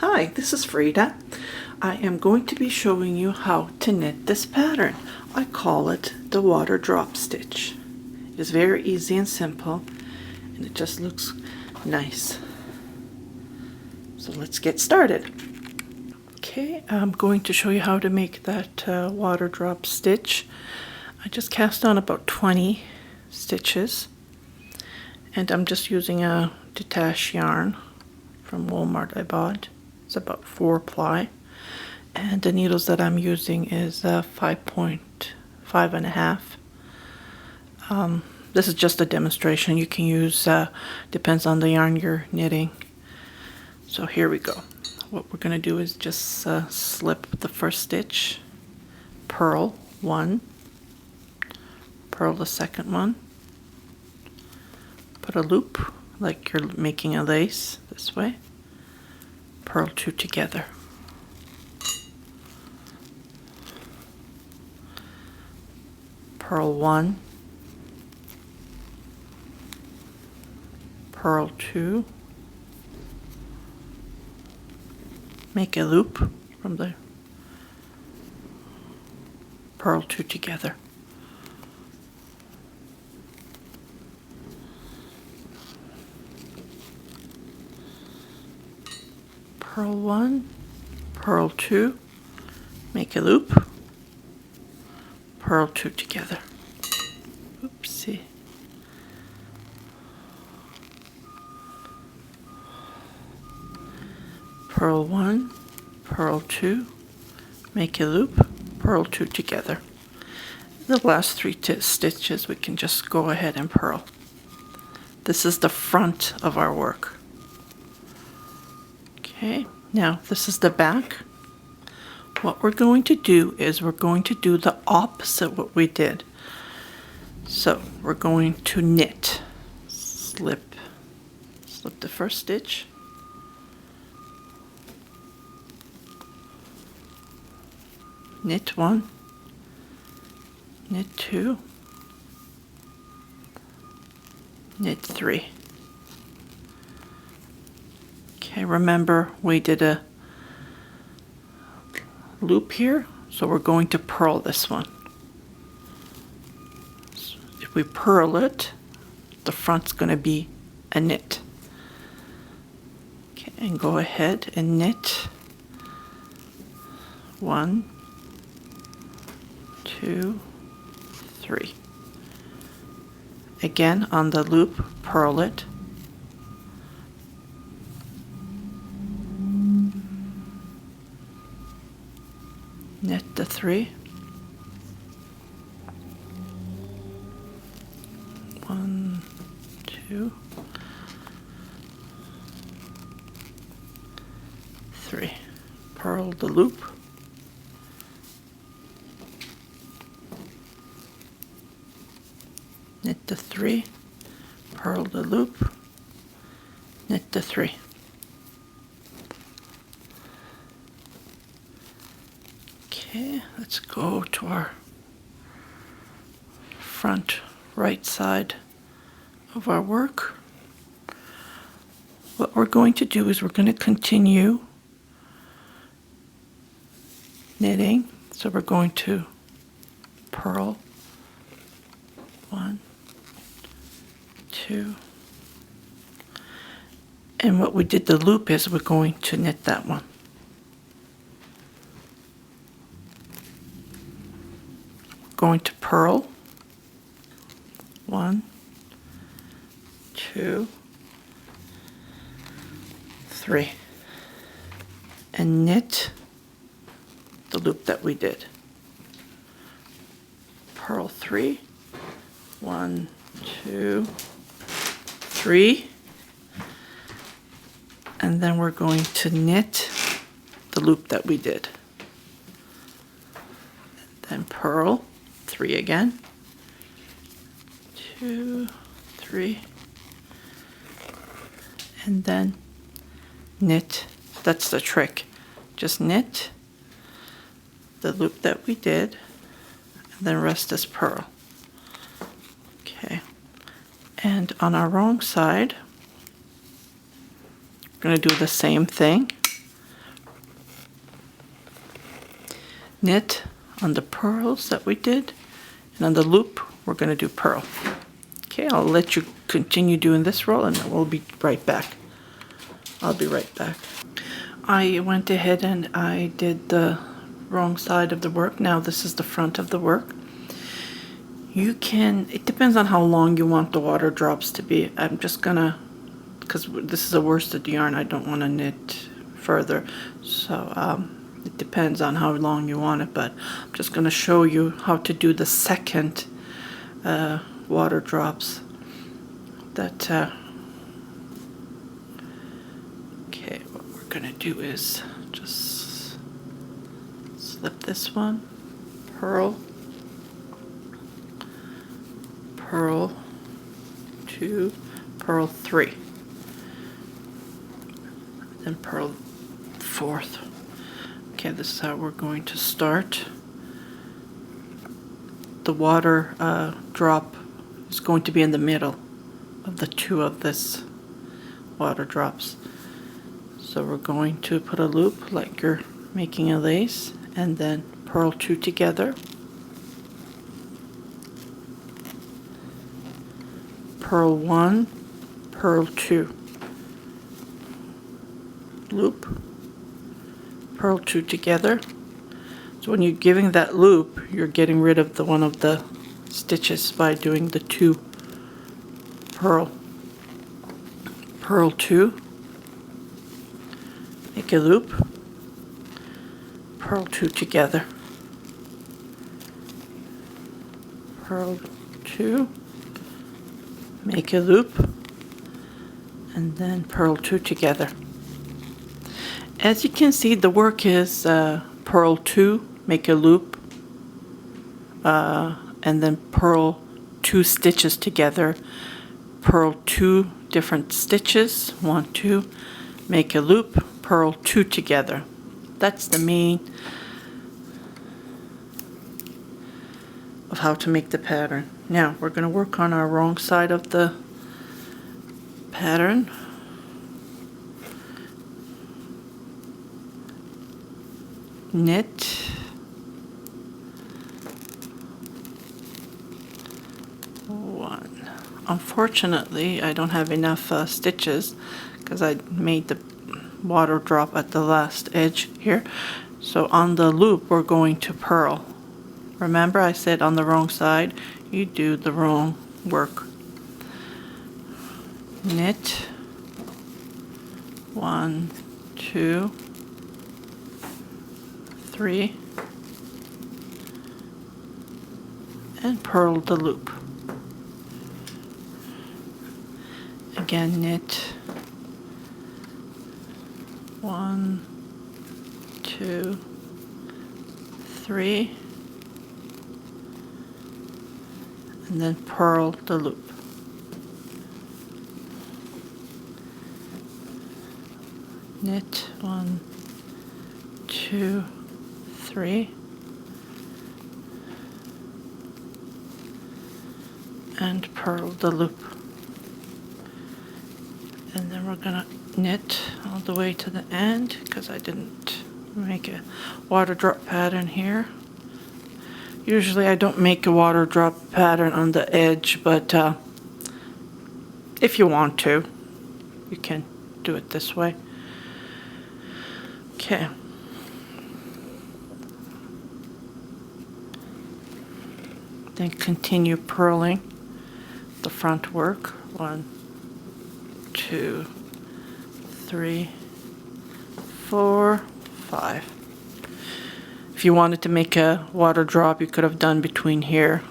Hi, this is Frida. I am going to be showing you how to knit this pattern. I call it the water drop stitch. It is very easy and simple, and it just looks nice. So let's get started. Okay, I'm going to show you how to make that water drop stitch. I just cast on about 20 stitches, and I'm just using a detached yarn from Walmart I bought. It's about 4 ply, and the needles that I'm using is 5.5. This is just a demonstration. You can use, depends on the yarn you're knitting. So here we go. What we're going to do is just slip the first stitch, purl one, purl the second one, put a loop like you're making a lace this way, purl 2 together. Purl 1, purl 2, make a loop from the purl 2 together. Purl 1, purl 2, make a loop, purl 2 together. Oopsie. Purl 1, purl 2, make a loop, purl 2 together. The last 3 stitches we can just go ahead and purl. This is the front of our work. Okay, now this is the back. What we're going to do is we're going to do the opposite what we did. So we're going to knit, slip the first stitch, knit 1, knit 2, knit 3. Okay, remember we did a loop here, so we're going to purl this one. So if we purl it, the front's going to be a knit. Okay, and go ahead and knit 1, 2, 3. Again on the loop, purl it. Knit the 3. 1, 2, 3. Purl the loop. Knit the 3. Purl the loop. Knit the 3. Okay, let's go to our front right side of our work. What we're going to do is we're going to continue knitting. So we're going to purl 1, 2, and what we did the loop is we're going to knit that one. Going to purl 1, 2, 3, and knit the loop that we did. Purl 3, 1, 2, 3, and then we're going to knit the loop that we did. Then purl 3 again, 2, 3, and then knit. That's the trick. Just knit the loop that we did, and then rest is purl. Okay, and on our wrong side, we're going to do the same thing. knit on the purls that we did, and on the loop we're going to do purl. Okay, I'll let you continue doing this row and we'll be right back. I'll be right back. I went ahead and I did the wrong side of the work. Now this is the front of the work. You can, it depends on how long you want the water drops to be. I'm just gonna, because this is a worsted yarn, I don't want to knit further, so it depends on how long you want it, but I'm just going to show you how to do the second water drops. That okay, what we're going to do is just slip this one, purl, purl 2, purl 3, then purl 4th. Okay, this is how we're going to start. The water drop is going to be in the middle of the two of this water drops. So we're going to put a loop like you're making a lace, and then purl 2 together, purl 1, purl 2, loop, purl 2 together. So when you're giving that loop, you're getting rid of the one of the stitches by doing the 2 purl. Purl 2, make a loop, purl 2 together, purl 2, make a loop, and then purl 2 together. As you can see, the work is purl 2, make a loop, and then purl 2 stitches together, purl 2 different stitches, 1, 2, make a loop, purl 2 together. That's the main of how to make the pattern. Now we're going to work on our wrong side of the pattern. Knit, one. Unfortunately, I don't have enough stitches because I made the water drop at the last edge here. So on the loop, we're going to purl. Remember, I said on the wrong side, you do the wrong work. Knit, 1, 2, 3, and purl the loop. Again, knit, 1, 2, 3, and then purl the loop. Knit, 1, 2, 3, and purl the loop. And then we're gonna knit all the way to the end because I didn't make a water drop pattern here. Usually I don't make a water drop pattern on the edge, but if you want to, you can do it this way. Okay. Then continue purling the front work. 1, 2, 3, 4, 5. If you wanted to make a water drop, you could have done between here.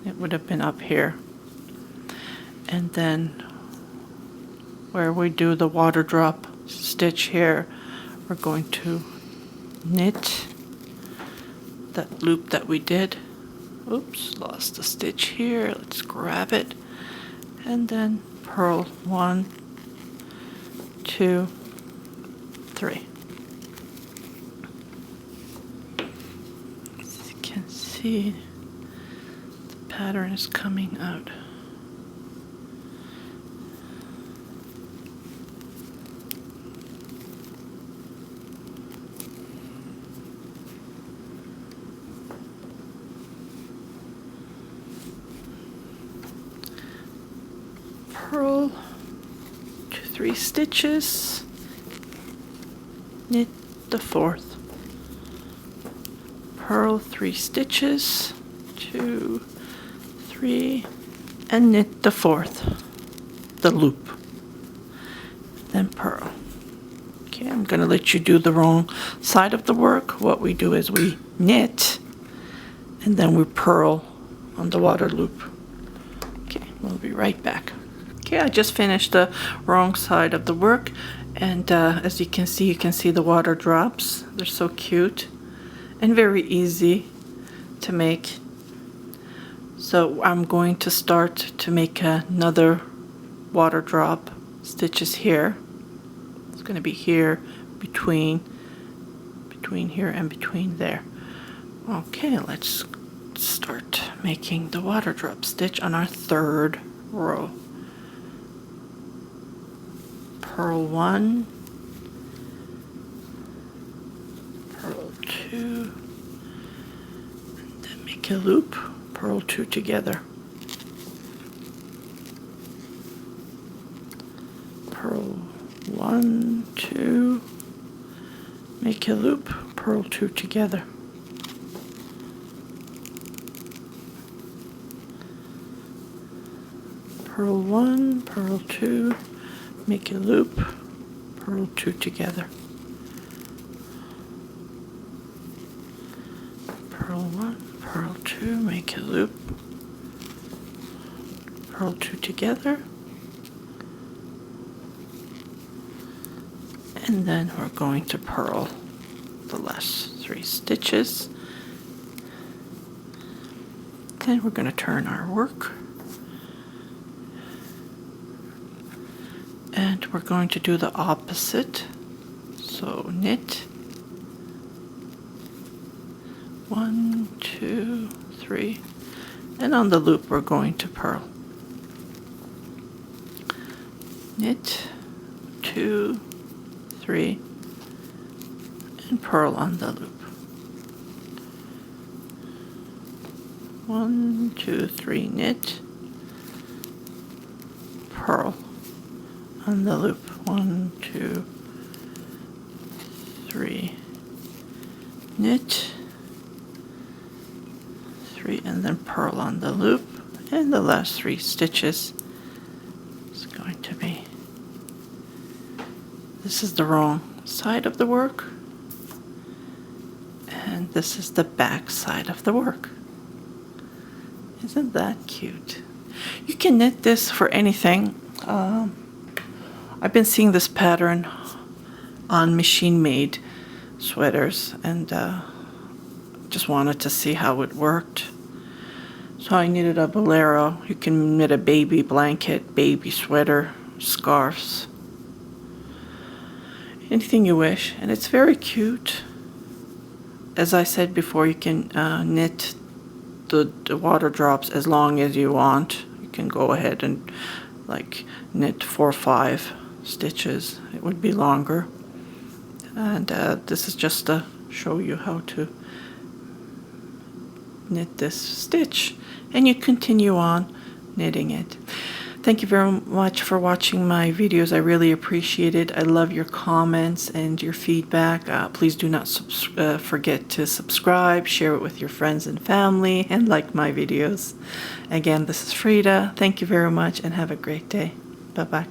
It would have been up here. And then where we do the water drop stitch here, we're going to knit that loop that we did. Oops, lost a stitch here. Let's grab it. And then purl 1, 2, 3. As you can see, the pattern is coming out. purl 3 stitches, knit the 4th, purl 3 stitches, 2, 3, and knit the 4th, the loop, then purl. Okay, I'm going to let you do the wrong side of the work. What we do is we knit and then we purl on the water loop. Okay, we'll be right back. Okay, I just finished the wrong side of the work, and as you can see the water drops. They're so cute and very easy to make. So I'm going to start to make another water drop stitches here. It's going to be here between here and between there. Okay, let's start making the water drop stitch on our 3rd row. Purl 1, purl 2, and then make a loop, purl 2 together. Purl 1, 2, make a loop, purl 2 together. Purl 1, purl 2, make a loop, purl 2 together. Purl 1, purl 2, make a loop, purl 2 together. And then we're going to purl the last 3 stitches. Then we're going to turn our work. And we're going to do the opposite. So knit 1, 2, 3, and on the loop we're going to purl. Knit 2, 3, and purl on the loop. 1, 2, 3, knit, purl on the loop. 1, 2, 3, knit, 3, and then purl on the loop. And the last 3 stitches is going to be, this is the wrong side of the work, and this is the back side of the work. Isn't that cute? You can knit this for anything. I've been seeing this pattern on machine-made sweaters, and just wanted to see how it worked. So I knitted a bolero. You can knit a baby blanket, baby sweater, scarves, anything you wish, and it's very cute. As I said before, you can knit the water drops as long as you want. You can go ahead and like knit 4 or 5 stitches. It would be longer, and this is just to show you how to knit this stitch, and you continue on knitting it. Thank you very much for watching my videos. I really appreciate it. I love your comments and your feedback. Please do not forget to subscribe, share it with your friends and family, and like my videos. Again, this is Frida. Thank you very much and have a great day. Bye-bye.